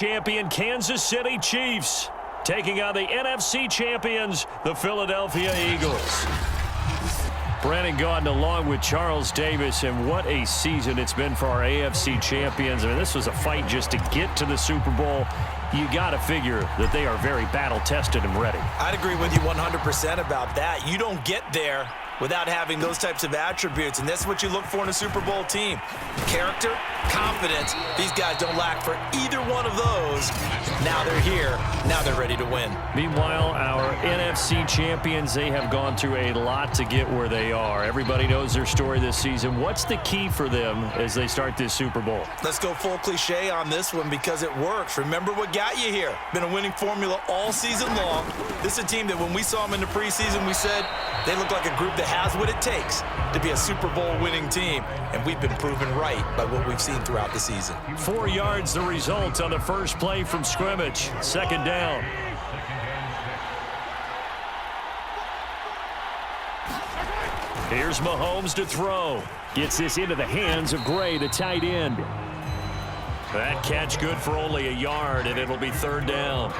Champion Kansas City Chiefs taking on the NFC champions, the Philadelphia Eagles. Brandon Gaudin along with Charles Davis, and what a season it's been for our AFC champions. I mean, this was a fight just to get to the Super Bowl. You got to figure that they are very battle-tested and ready. I'd agree with you 100% about that. You don't get there without having those types of attributes, and that's what you look for in a Super Bowl team. Character, confidence. These guys don't lack for either one of those. Now they're here. Now they're ready to win. Meanwhile, our NFC champions, they have gone through a lot to get where they are. Everybody knows their story this season. What's the key for them as they start this Super Bowl? Let's go full cliche on this one because it works. Remember what got you here. Been a winning formula all season long. This is a team that when we saw them in the preseason, we said they look like a group that has what it takes to be a Super Bowl winning team, and we've been proven right by what we've seen throughout the season. 4 yards the result on the first play from scrimmage. Second down. Here's Mahomes to throw. Gets this into the hands of Gray, the tight end. That catch good for only a yard, and it'll be third down.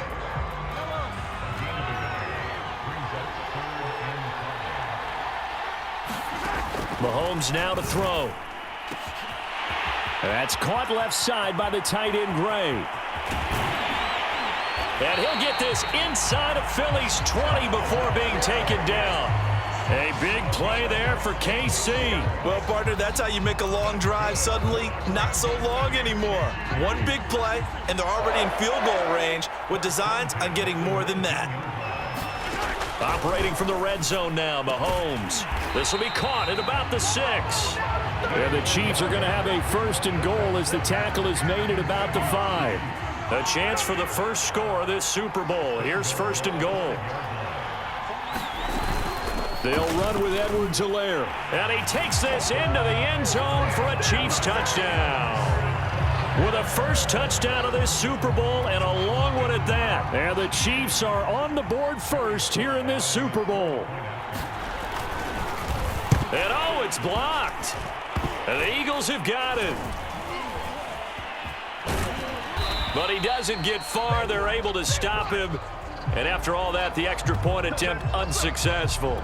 Mahomes now to throw. That's caught left side by the tight end, Gray. And he'll get this inside of Philly's 20 before being taken down. A big play there for KC. Well, partner, that's how you make a long drive suddenly not so long anymore. One big play, and they're already in field goal range with designs on getting more than that. Operating from the red zone now, Mahomes. This will be caught at about the 6. And the Chiefs are going to have a first and goal as the tackle is made at about the 5. A chance for the first score of this Super Bowl. Here's first and goal. They'll run with Edwards-Helaire. And he takes this into the end zone for a Chiefs touchdown. With a first touchdown of this Super Bowl and a long one at that. And the Chiefs are on the board first here in this Super Bowl. And oh, it's blocked. And the Eagles have got it. But he doesn't get far. They're able to stop him. And after all that, the extra point attempt unsuccessful.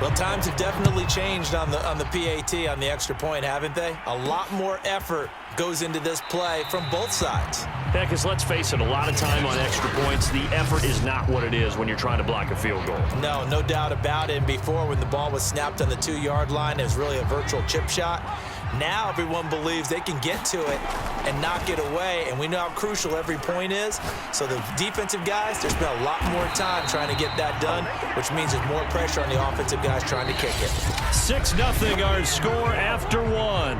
Well, times have definitely changed on the PAT, on the extra point, haven't they? A lot more effort goes into this play from both sides. Yeah, because let's face it, a lot of time on extra points, the effort is not what it is when you're trying to block a field goal. No doubt about it. And before, when the ball was snapped on the 2-yard line, it was really a virtual chip shot. Now everyone believes they can get to it and knock it away, and we know how crucial every point is. So the defensive guys, there's been a lot more time trying to get that done, which means there's more pressure on the offensive guys trying to kick it. 6-0 our score after 1.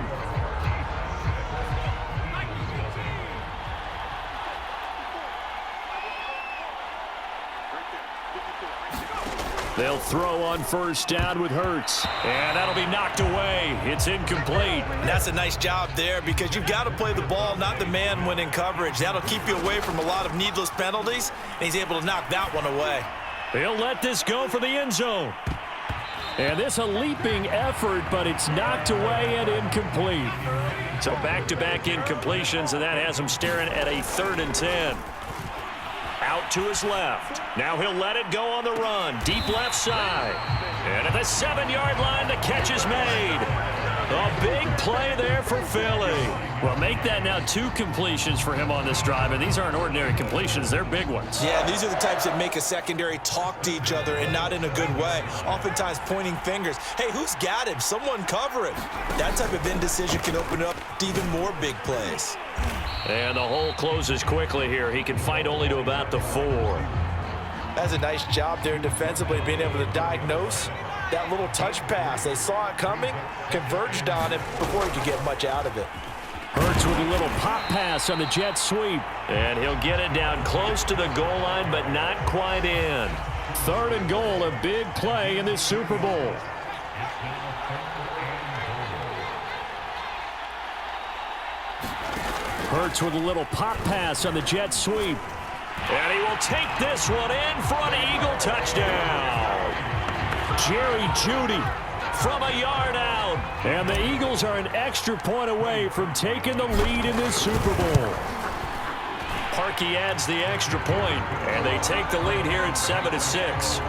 They'll throw on first down with Hurts. And that'll be knocked away. It's incomplete. And that's a nice job there because you've got to play the ball, not the man when in coverage. That'll keep you away from a lot of needless penalties, and he's able to knock that one away. He'll let this go for the end zone. And this a leaping effort, but it's knocked away and incomplete. So back-to-back incompletions, and that has him staring at a 3rd and 10. Out to his left. Now he'll let it go on the run. Deep left side. And at the 7-yard line, the catch is made. A big play there for Philly. Well, make that now 2 completions for him on this drive, and these aren't ordinary completions. They're big ones. Yeah, these are the types that make a secondary talk to each other and not in a good way. Oftentimes pointing fingers. Hey, who's got him? Someone cover him. That type of indecision can open up to even more big plays. And the hole closes quickly here. He can fight only to about the 4. That's a nice job there defensively, being able to diagnose that little touch pass. They saw it coming, converged on it before he could get much out of it. Hurts with a little pop pass on the jet sweep. And he'll get it down close to the goal line, but not quite in. 3rd and goal, a big play in this Super Bowl. Hurts with a little pop pass on the jet sweep. And he will take this one in for an Eagle touchdown. Jerry Jeudy from a yard out. And the Eagles are an extra point away from taking the lead in this Super Bowl. Parkey adds the extra point, and they take the lead here at 7-6.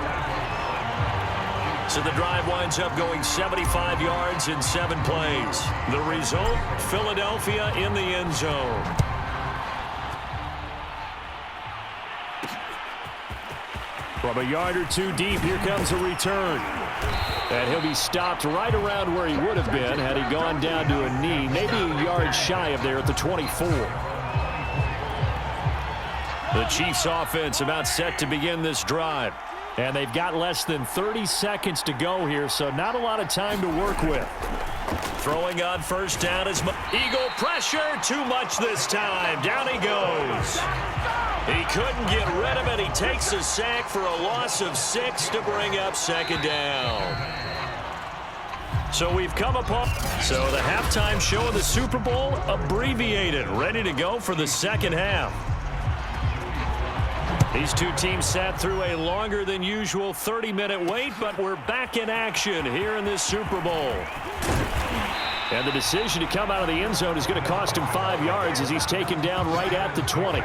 So the drive winds up going 75 yards in 7 plays. The result, Philadelphia in the end zone. From a yard or two deep, here comes a return. And he'll be stopped right around where he would have been had he gone down to a knee, maybe a yard shy of there at the 24. The Chiefs offense about set to begin this drive. And they've got less than 30 seconds to go here, so not a lot of time to work with. Throwing on first down is Eagle pressure. Too much this time. Down he goes. He couldn't get rid of it. He takes a sack for a loss of 6 to bring up second down. So we've come upon. So the halftime show of the Super Bowl abbreviated, ready to go for the second half. These two teams sat through a longer than usual 30-minute wait, but we're back in action here in this Super Bowl. And the decision to come out of the end zone is going to cost him 5 yards as he's taken down right at the 20.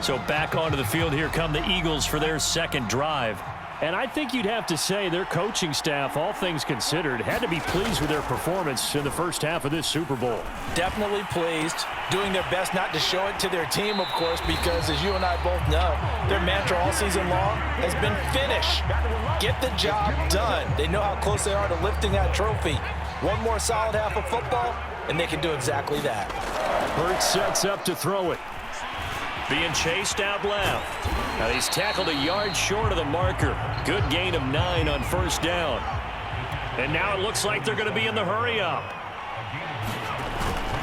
So back onto the field here come the Eagles for their second drive. And I think you'd have to say their coaching staff, all things considered, had to be pleased with their performance in the first half of this Super Bowl. Definitely pleased. Doing their best not to show it to their team, of course, because as you and I both know, their mantra all season long has been finish. Get the job done. They know how close they are to lifting that trophy. One more solid half of football, and they can do exactly that. Hurts sets up to throw it. Being chased out left. Now he's tackled a yard short of the marker. Good gain of 9 on first down. And now it looks like they're going to be in the hurry up.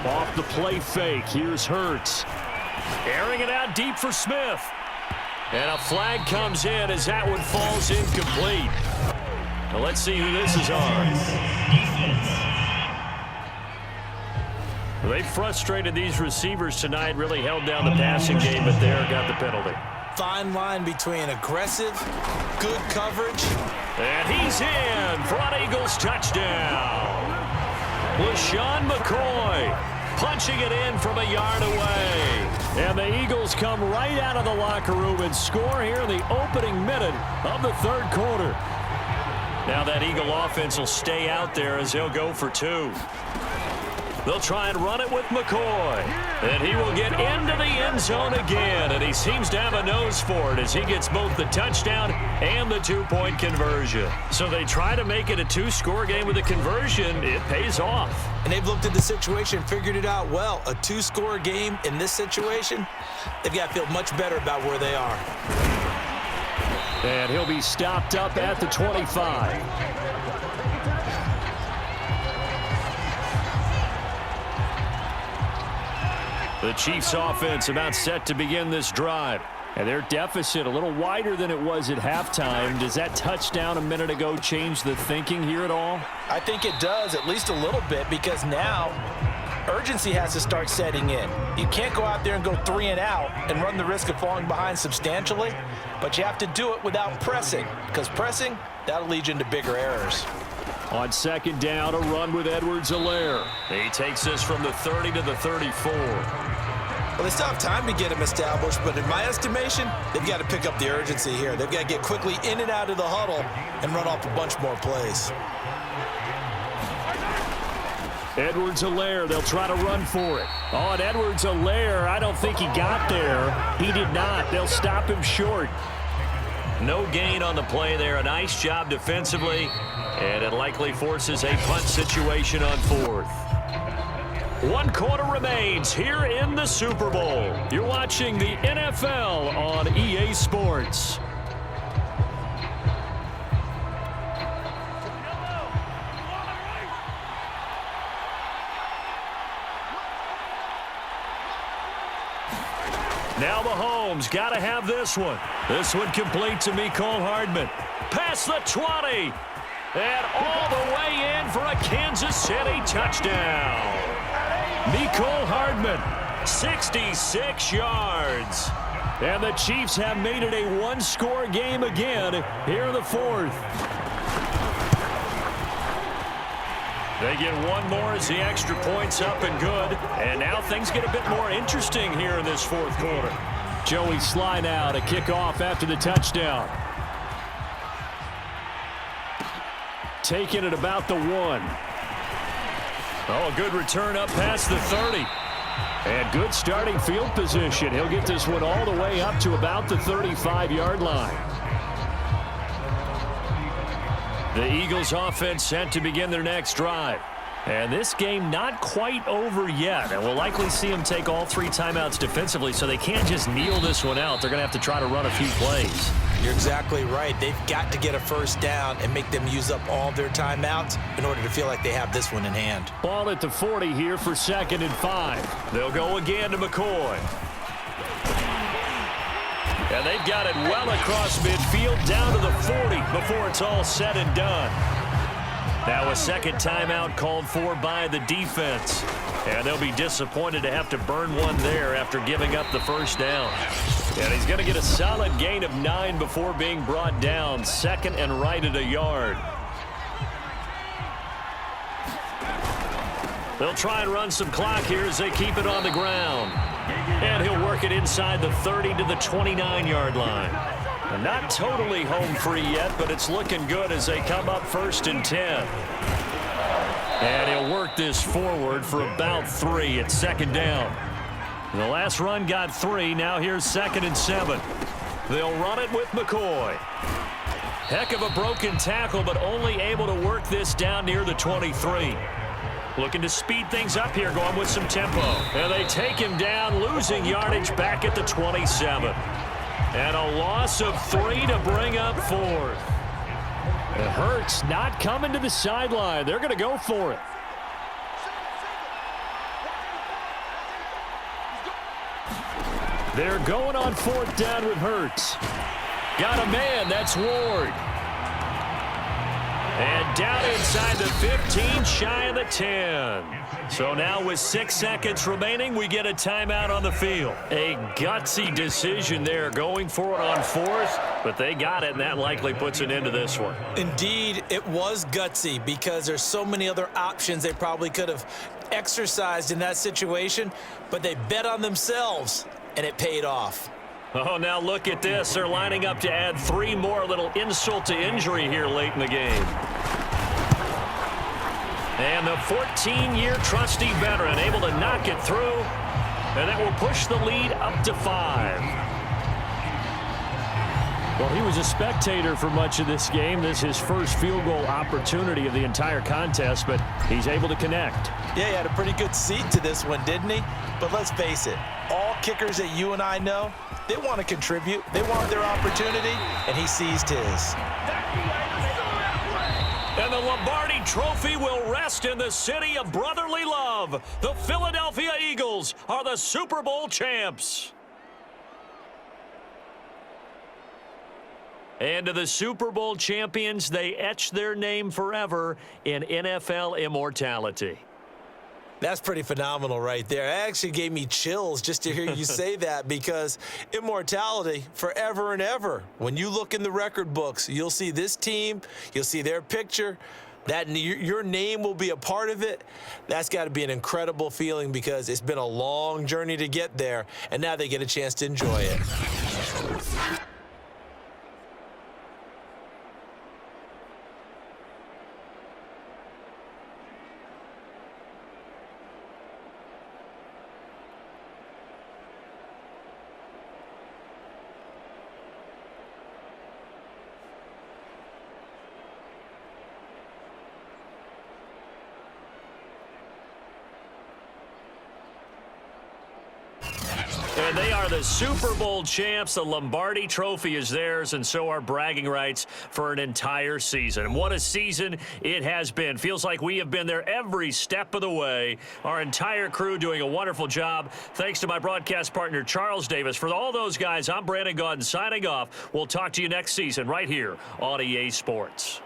Off the play fake. Here's Hurts. Airing it out deep for Smith. And a flag comes in as that one falls incomplete. Now let's see who this is on. They frustrated these receivers tonight, really held down the passing game, but there got the penalty. Fine line between aggressive, good coverage. And he's in. Front Eagles touchdown. LaShawn McCoy punching it in from a yard away. And the Eagles come right out of the locker room and score here in the opening minute of the third quarter. Now that Eagle offense will stay out there as they'll go for 2. They'll try and run it with McCoy. And he will get into the end zone again. And he seems to have a nose for it as he gets both the touchdown and the 2-point conversion. So they try to make it a 2-score game with a conversion. It pays off. And they've looked at the situation, figured it out well. A 2-score game in this situation, they've got to feel much better about where they are. And he'll be stopped up at the 25. The Chiefs offense about set to begin this drive. And their deficit a little wider than it was at halftime. Does that touchdown a minute ago change the thinking here at all? I think it does, at least a little bit, because now urgency has to start setting in. You can't go out there and go 3 and out and run the risk of falling behind substantially, but you have to do it without pressing, because pressing, that'll lead you into bigger errors. On second down, a run with Edwards-Helaire. He takes this from the 30 to the 34. Well, they still have time to get him established, but in my estimation, they've got to pick up the urgency here. They've got to get quickly in and out of the huddle and run off a bunch more plays. Edwards-Helaire, they'll try to run for it. Oh, and Edwards-Helaire, I don't think he got there. He did not. They'll stop him short. No gain on the play there. A nice job defensively, and it likely forces a punt situation on 4th. 1 quarter remains here in the Super Bowl. You're watching the NFL on EA Sports. Now Mahomes got to have this one. This one complete to Mecole Hardman. Past the 20. And all the way in for a Kansas City touchdown. Mecole Hardman, 66 yards. And the Chiefs have made it a 1-score game again here in the 4th. They get one more as the extra point's up and good. And now things get a bit more interesting here in this fourth quarter. Joey Sly now to kick off after the touchdown. Taking it about the 1. Oh, a good return up past the 30. And good starting field position. He'll get this one all the way up to about the 35-yard line. The Eagles offense set to begin their next drive. And this game not quite over yet. And we'll likely see them take all 3 timeouts defensively, so they can't just kneel this one out. They're going to have to try to run a few plays. You're exactly right. They've got to get a first down and make them use up all their timeouts in order to feel like they have this one in hand. Ball at the 40 here for 2nd and 5. They'll go again to McCoy. And they've got it well across midfield down to the 40 before it's all said and done. Now a second timeout called for by the defense. And they'll be disappointed to have to burn one there after giving up the first down. And he's going to get a solid gain of 9 before being brought down. 2nd and right at a yard. They'll try and run some clock here as they keep it on the ground. And he'll work it inside the 30 to the 29-yard line. And not totally home free yet, but it's looking good as they come up 1st and 10. And he'll work this forward for about 3. It's 2nd down. The last run got 3. Now here's 2nd and 7. They'll run it with McCoy. Heck of a broken tackle, but only able to work this down near the 23. Looking to speed things up here, going with some tempo. And they take him down, losing yardage back at the 27. And a loss of 3 to bring up 4th. It hurts not coming to the sideline. They're going to go for it. They're going on 4th down with Hurts. Got a man. That's Ward. And down inside the 15, shy of the 10. So now with 6 seconds remaining, we get a timeout on the field. A gutsy decision there, going for it on 4th, but they got it, and that likely puts an end to this one. Indeed, it was gutsy because there's so many other options they probably could have exercised in that situation, but they bet on themselves, and it paid off. Oh, now look at this. They're lining up to add 3 more, little insult to injury here late in the game. And the 14-year trusty veteran able to knock it through, and that will push the lead up to 5. Well, he was a spectator for much of this game. This is his first field goal opportunity of the entire contest, but he's able to connect. Yeah, he had a pretty good seat to this one, didn't he? But let's face it, all kickers that you and I know, they want to contribute. They want their opportunity, and he seized his. And the Lombardi Trophy will rest in the city of brotherly love. The Philadelphia Eagles are the Super Bowl champs. And to the Super Bowl champions, they etch their name forever in NFL immortality. That's pretty phenomenal right there. It actually gave me chills just to hear you say that, because immortality forever and ever. When you look in the record books, you'll see this team, you'll see their picture, that your name will be a part of it. That's got to be an incredible feeling, because it's been a long journey to get there, and now they get a chance to enjoy it. And they are the Super Bowl champs. The Lombardi Trophy is theirs, and so are bragging rights for an entire season. And what a season it has been. Feels like we have been there every step of the way. Our entire crew doing a wonderful job. Thanks to my broadcast partner, Charles Davis. For all those guys, I'm Brandon Gaudin signing off. We'll talk to you next season right here on EA Sports.